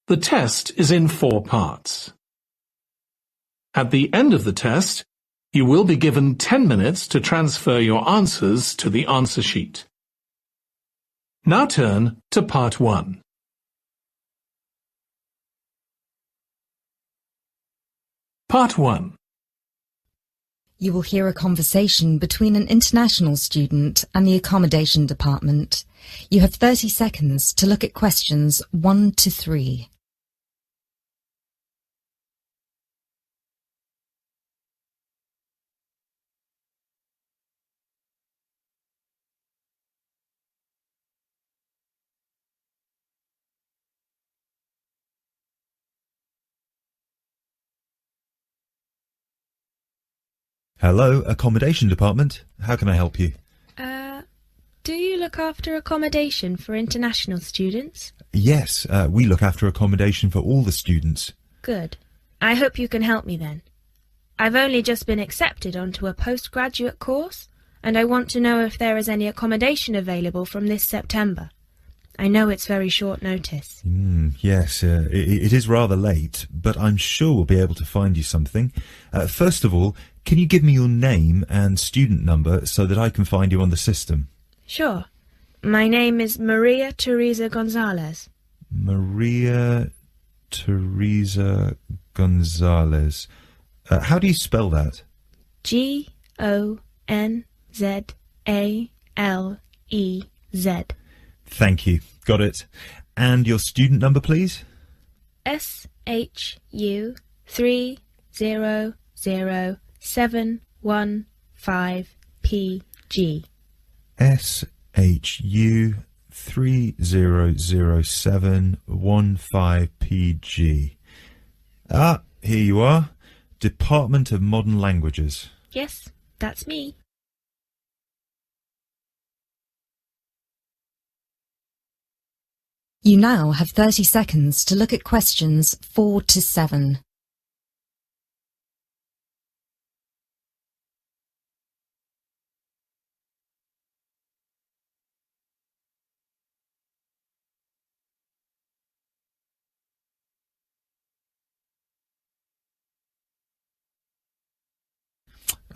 The test is in 4 parts. At the end of the test, you will be given 10 minutes to transfer your answers to the answer sheet. Now turn to Part 1. Part 1. You will hear a conversation between an international student and the accommodation department. You have 30 seconds to look at questions 1 to 3. Hello, accommodation department. How can I help you? Do you look after accommodation for international students? Yes, we look after accommodation for all the students. Good. I hope you can help me then. I've only just been accepted onto a postgraduate course, and I want to know if there is any accommodation available from this September. I know it's very short notice. Yes, it is rather late, but I'm sure we'll be able to find you something. First of all, can you give me your name and student number so that I can find you on the system? Sure. My name is Maria Teresa Gonzalez. Maria Teresa Gonzalez. How do you spell that? Gonzalez. Thank you. Got it. And your student number, please? SHU 300715PG. SHU 300715PG. Ah, here you are. Department of Modern Languages. Yes, that's me. You now have 30 seconds to look at questions 4 to 7.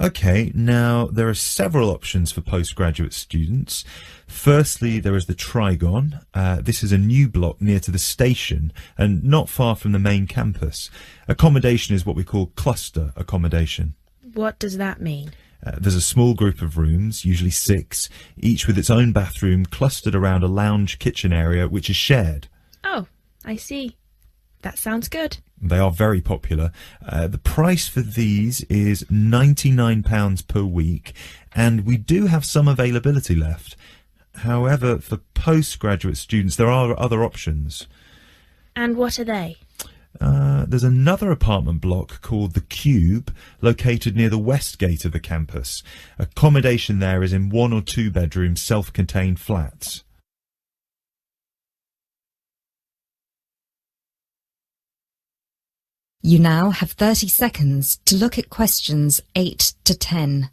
Okay, now there are several options for postgraduate students. Firstly, there is the Trigon. This is a new block near to the station and not far from the main campus. Accommodation is what we call cluster accommodation. What does that mean? There's a small group of rooms, usually 6, each with its own bathroom clustered around a lounge kitchen area which is shared. Oh, I see. That sounds good. They are very popular. The price for these is £99 per week, and we do have some availability left. However, for postgraduate students, there are other options. And what are they? There's another apartment block called The Cube, located near the west gate of the campus. Accommodation there is in 1 or 2 bedroom self-contained flats. You now have 30 seconds to look at questions 8 to 10.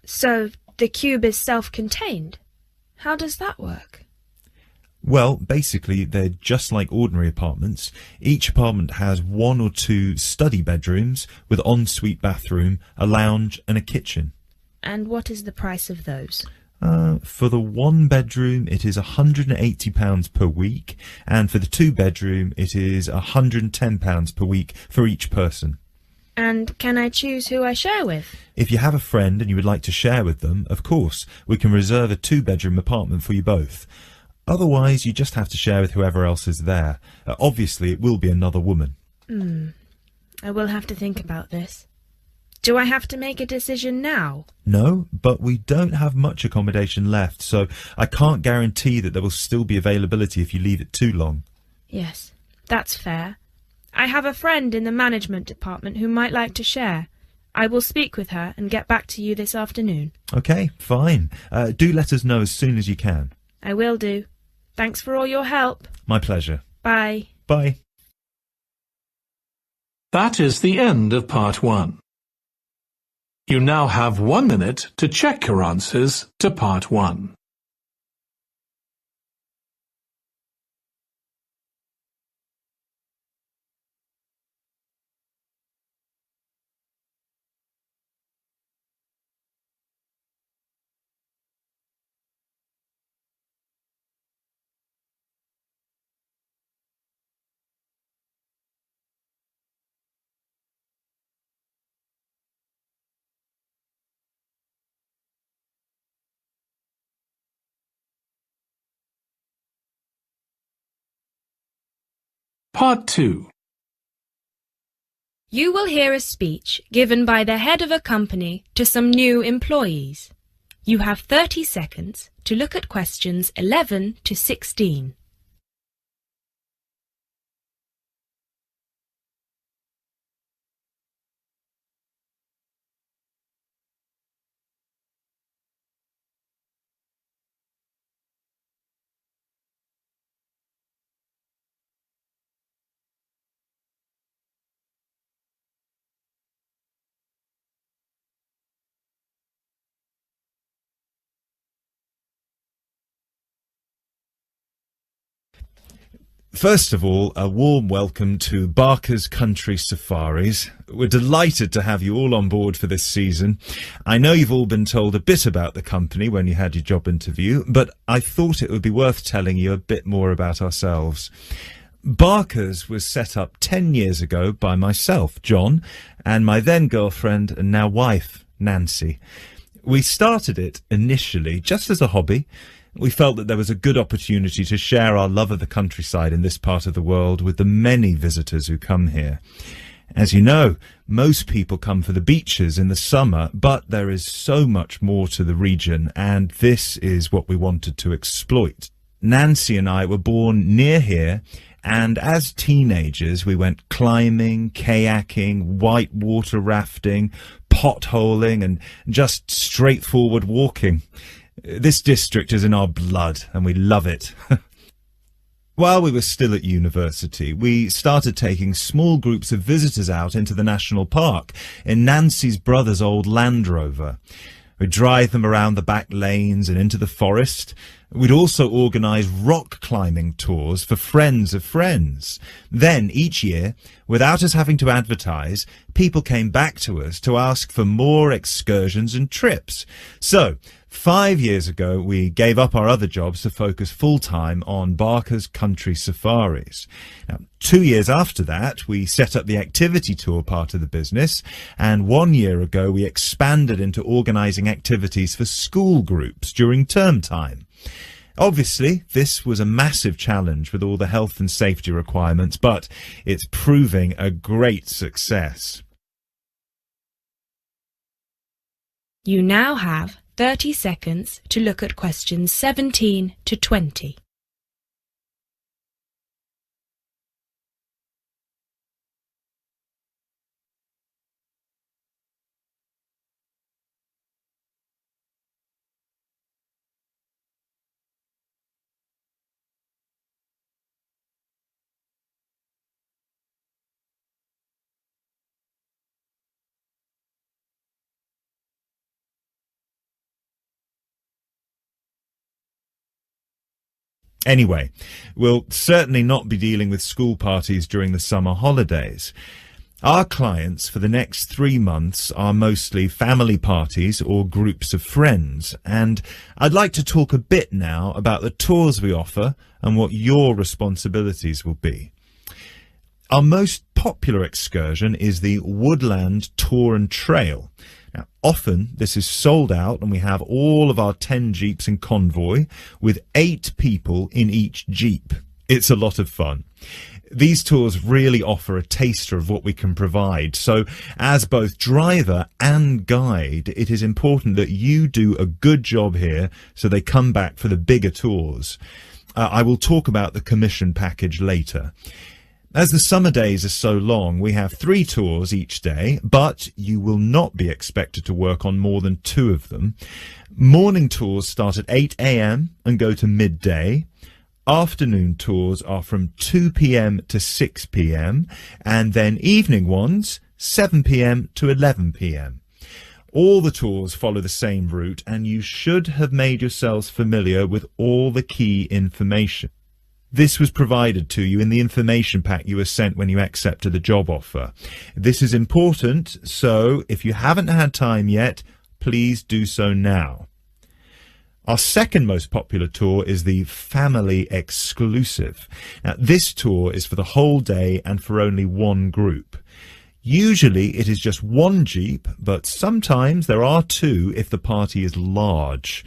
So, the cube is self-contained? How does that work? Well, basically, they're just like ordinary apartments. Each apartment has 1 or 2 study bedrooms with ensuite bathroom, a lounge and a kitchen. And what is the price of those? For the 1 bedroom, it is £180 per week, and for the 2 bedroom, it is £110 per week for each person. And can I choose who I share with? If you have a friend and you would like to share with them, of course, we can reserve a 2-bedroom apartment for you both. Otherwise, you just have to share with whoever else is there. Obviously, it will be another woman. I will have to think about this. Do I have to make a decision now? No, but we don't have much accommodation left, so I can't guarantee that there will still be availability if you leave it too long. Yes, that's fair. I have a friend in the management department who might like to share. I will speak with her and get back to you this afternoon. Okay, fine. Do let us know as soon as you can. I will do. Thanks for all your help. My pleasure. Bye. Bye. That is the end of part 1. You now have 1 minute to check your answers to part 1. Part 2. You will hear a speech given by the head of a company to some new employees. You have 30 seconds to look at questions 11 to 16. First of all, a warm welcome to Barker's Country Safaris. We're delighted to have you all on board for this season. I know you've all been told a bit about the company when you had your job interview, but I thought it would be worth telling you a bit more about ourselves. Barker's was set up 10 years ago by myself, John, and my then girlfriend and now wife, Nancy. We started it initially just as a hobby. We felt that there was a good opportunity to share our love of the countryside in this part of the world with the many visitors who come here. As you know, most people come for the beaches in the summer, but there is so much more to the region, and this is what we wanted to exploit. Nancy and I were born near here, and as teenagers we went climbing, kayaking, whitewater rafting, potholing, and just straightforward walking. This district is in our blood, and we love it. While we were still at university, we started taking small groups of visitors out into the national park in Nancy's brother's old Land Rover. We'd drive them around the back lanes and into the forest. We'd also organise rock climbing tours for friends of friends. Then, each year, without us having to advertise, people came back to us to ask for more excursions and trips. So, 5 years ago, we gave up our other jobs to focus full-time on Barker's Country Safaris. Now, 2 years after that, we set up the activity tour part of the business, and 1 year ago, we expanded into organising activities for school groups during term time. Obviously, this was a massive challenge with all the health and safety requirements, but it's proving a great success. You now have 30 seconds to look at questions 17 to 20. Anyway, we'll certainly not be dealing with school parties during the summer holidays. Our clients for the next 3 months are mostly family parties or groups of friends, and I'd like to talk a bit now about the tours we offer and what your responsibilities will be. Our most popular excursion is the Woodland Tour and Trail. Now, often this is sold out and we have all of our 10 jeeps in convoy with 8 people in each jeep. It's a lot of fun. These tours really offer a taster of what we can provide. So as both driver and guide, it is important that you do a good job here so they come back for the bigger tours. I will talk about the commission package later. As the summer days are so long, we have 3 tours each day, but you will not be expected to work on more than 2 of them. Morning tours start at 8 a.m. and go to midday. Afternoon tours are from 2 p.m. to 6 p.m. and then evening ones 7 p.m. to 11 p.m. All the tours follow the same route, and you should have made yourselves familiar with all the key information. This was provided to you in the information pack you were sent when you accepted the job offer. This is important, so if you haven't had time yet, please do so now. Our second most popular tour is the Family Exclusive. Now, this tour is for the whole day and for only one group. Usually it is just one Jeep, but sometimes there are 2 if the party is large.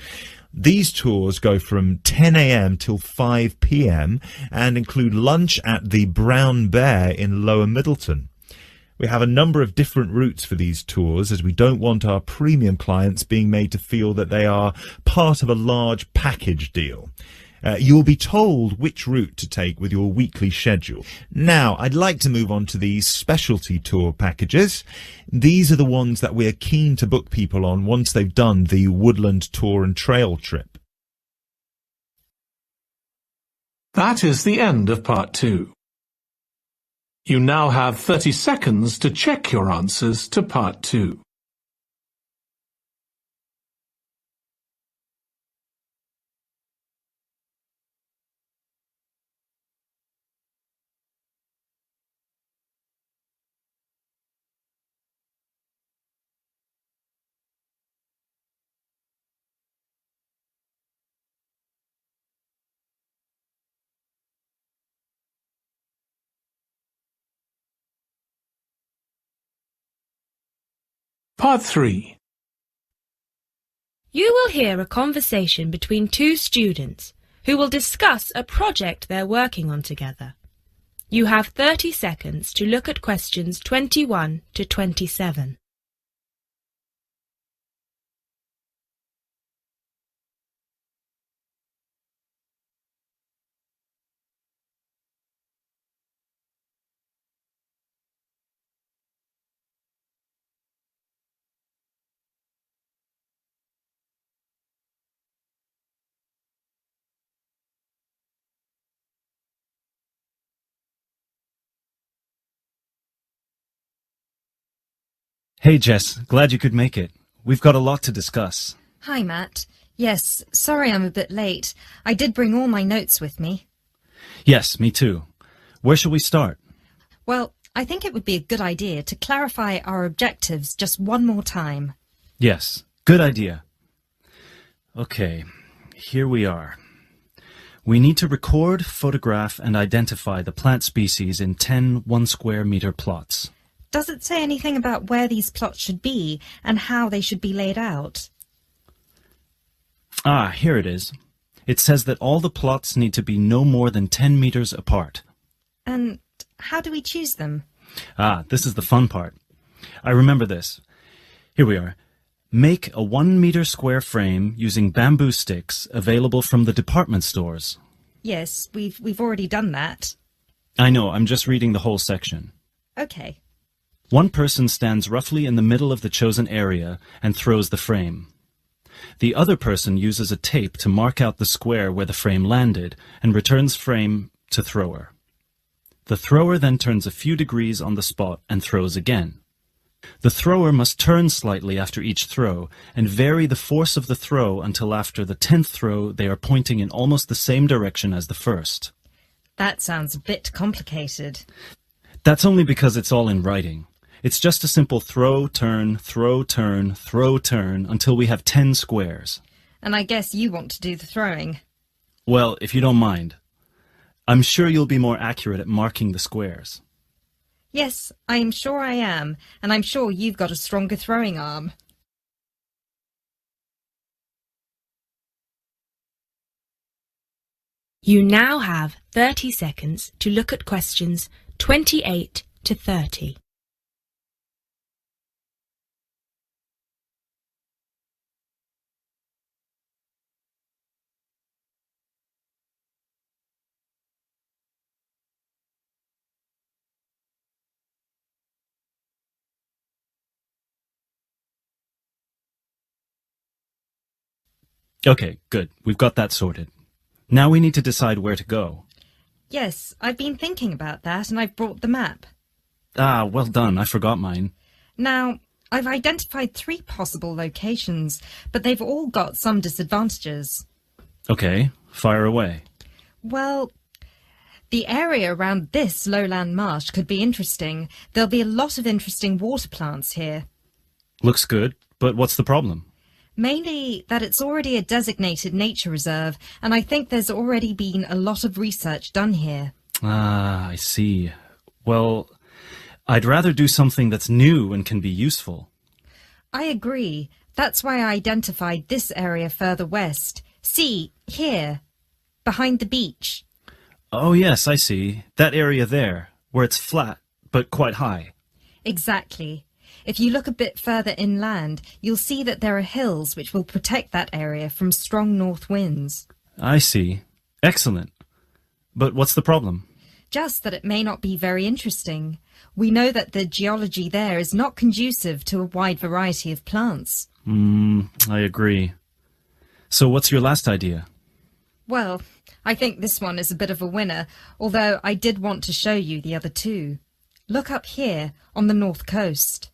These tours go from 10 a.m. till 5 p.m. and include lunch at the Brown Bear in Lower Middleton. We have a number of different routes for these tours, as we don't want our premium clients being made to feel that they are part of a large package deal. You will be told which route to take with your weekly schedule. Now, I'd like to move on to the specialty tour packages. These are the ones that we're keen to book people on once they've done the woodland tour and trail trip. That is the end of part 2. You now have 30 seconds to check your answers to part 2. Part 3. You will hear a conversation between 2 students who will discuss a project they're working on together. You have 30 seconds to look at questions 21 to 27. Hey Jess, glad you could make it. We've got a lot to discuss. Hi, Matt. Yes, sorry I'm a bit late. I did bring all my notes with me. Yes, me too. Where shall we start? Well, I think it would be a good idea to clarify our objectives just one more time. Yes, good idea. Okay, here we are. We need to record, photograph, and identify the plant species in 10 1-square-meter plots. Does it say anything about where these plots should be and how they should be laid out? Ah, here it is. It says that all the plots need to be no more than 10 meters apart. And how do we choose them? Ah, this is the fun part. I remember this. Here we are. Make a 1-meter square frame using bamboo sticks available from the department stores. Yes, we've already done that. I know, I'm just reading the whole section. Okay. One person stands roughly in the middle of the chosen area and throws the frame. The other person uses a tape to mark out the square where the frame landed and returns frame to thrower. The thrower then turns a few degrees on the spot and throws again. The thrower must turn slightly after each throw and vary the force of the throw until after the 10th throw they are pointing in almost the same direction as the first. That sounds a bit complicated. That's only because it's all in writing. It's just a simple throw, turn, throw, turn, throw, turn until we have 10 squares. And I guess you want to do the throwing. Well, if you don't mind. I'm sure you'll be more accurate at marking the squares. Yes, I am sure I am, and I'm sure you've got a stronger throwing arm. You now have 30 seconds to look at questions 28 to 30. Okay, good. We've got that sorted. Now we need to decide where to go. Yes, I've been thinking about that and I've brought the map. Ah, well done. I forgot mine. Now, I've identified 3 possible locations, but they've all got some disadvantages. Okay, fire away. Well, the area around this lowland marsh could be interesting. There'll be a lot of interesting water plants here. Looks good, but what's the problem? Mainly that it's already a designated nature reserve, and I think there's already been a lot of research done here. Ah, I see. Well, I'd rather do something that's new and can be useful. I agree. That's why I identified this area further west. See, here, behind the beach. Oh yes, I see. That area there, where it's flat, but quite high. Exactly. If you look a bit further inland, you'll see that there are hills which will protect that area from strong north winds. I see. Excellent. But what's the problem? Just that it may not be very interesting. We know that the geology there is not conducive to a wide variety of plants. I agree. So what's your last idea? Well, I think this one is a bit of a winner, although I did want to show you the other 2. Look up here, on the north coast.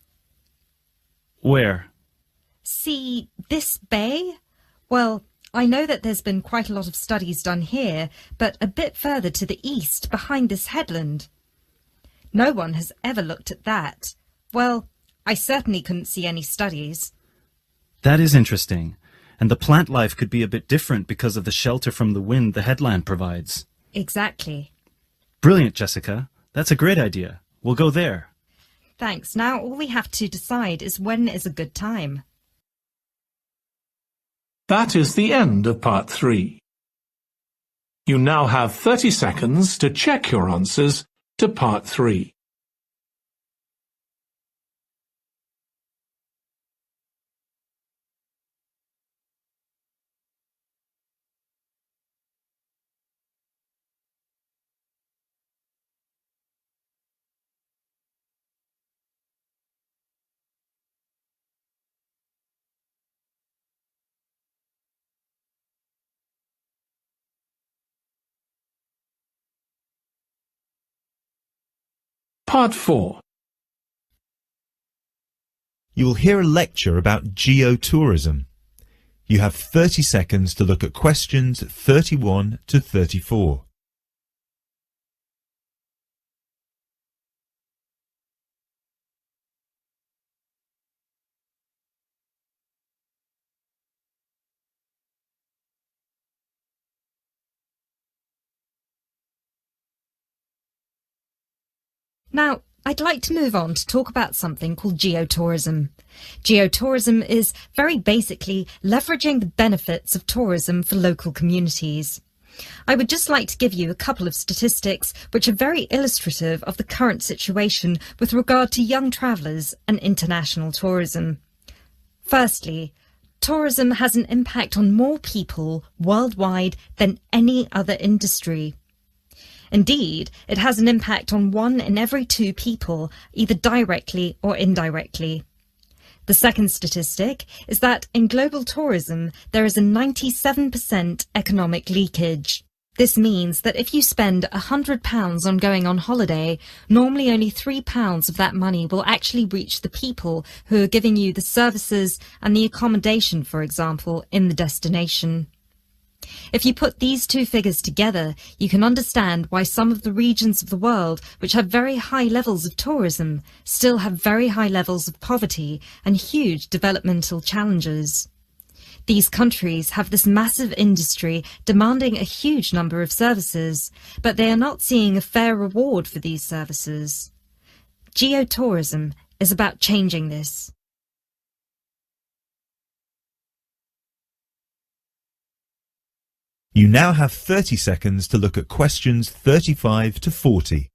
Where? See this bay? Well, I know that there's been quite a lot of studies done here, but a bit further to the east, behind this headland. No one has ever looked at that. Well, I certainly couldn't see any studies. That is interesting. And the plant life could be a bit different because of the shelter from the wind the headland provides. Exactly. Brilliant, Jessica. That's a great idea. We'll go there. Thanks. Now all we have to decide is when is a good time. That is the end of part 3. You now have 30 seconds to check your answers to part 3. Part 4. You will hear a lecture about geotourism. You have 30 seconds to look at questions 31 to 34. Now, I'd like to move on to talk about something called geotourism. Geotourism is very basically leveraging the benefits of tourism for local communities. I would just like to give you a couple of statistics which are very illustrative of the current situation with regard to young travellers and international tourism. Firstly, tourism has an impact on more people worldwide than any other industry. Indeed, it has an impact on 1 in every 2 people, either directly or indirectly. The second statistic is that in global tourism, there is a 97% economic leakage. This means that if you spend £100 on going on holiday, normally only £3 of that money will actually reach the people who are giving you the services and the accommodation, for example, in the destination. If you put these 2 figures together, you can understand why some of the regions of the world which have very high levels of tourism still have very high levels of poverty and huge developmental challenges. These countries have this massive industry demanding a huge number of services, but they are not seeing a fair reward for these services. Geotourism is about changing this. You now have 30 seconds to look at questions 35 to 40.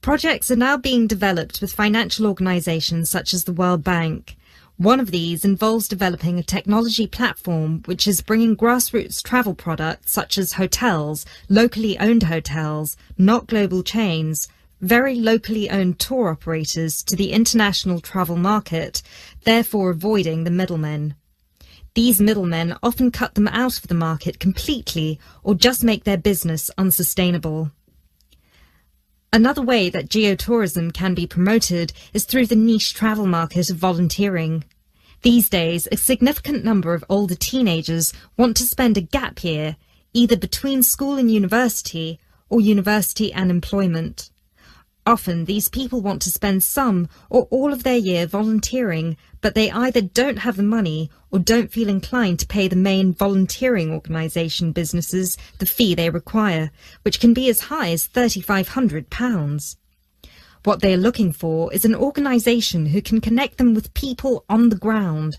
Projects are now being developed with financial organisations such as the World Bank. One of these involves developing a technology platform which is bringing grassroots travel products such as hotels, locally owned hotels, not global chains, very locally owned tour operators to the international travel market, therefore avoiding the middlemen. These middlemen often cut them out of the market completely or just make their business unsustainable. Another way that geotourism can be promoted is through the niche travel market of volunteering. These days, a significant number of older teenagers want to spend a gap year, either between school and university, or university and employment. Often, these people want to spend some or all of their year volunteering, but they either don't have the money or don't feel inclined to pay the main volunteering organisation businesses the fee they require, which can be as high as £3,500. What they are looking for is an organisation who can connect them with people on the ground,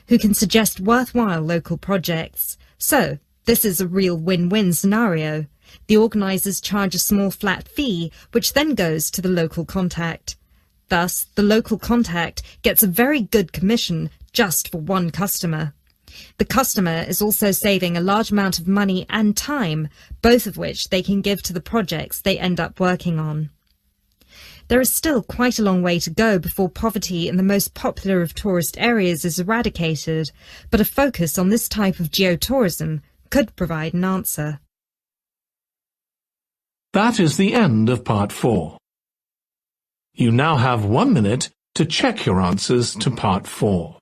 who can suggest worthwhile local projects. So, this is a real win-win scenario. The organisers charge a small flat fee, which then goes to the local contact. Thus, the local contact gets a very good commission just for one customer. The customer is also saving a large amount of money and time, both of which they can give to the projects they end up working on. There is still quite a long way to go before poverty in the most popular of tourist areas is eradicated, but a focus on this type of geotourism could provide an answer. That is the end of part 4. You now have 1 minute to check your answers to part 4.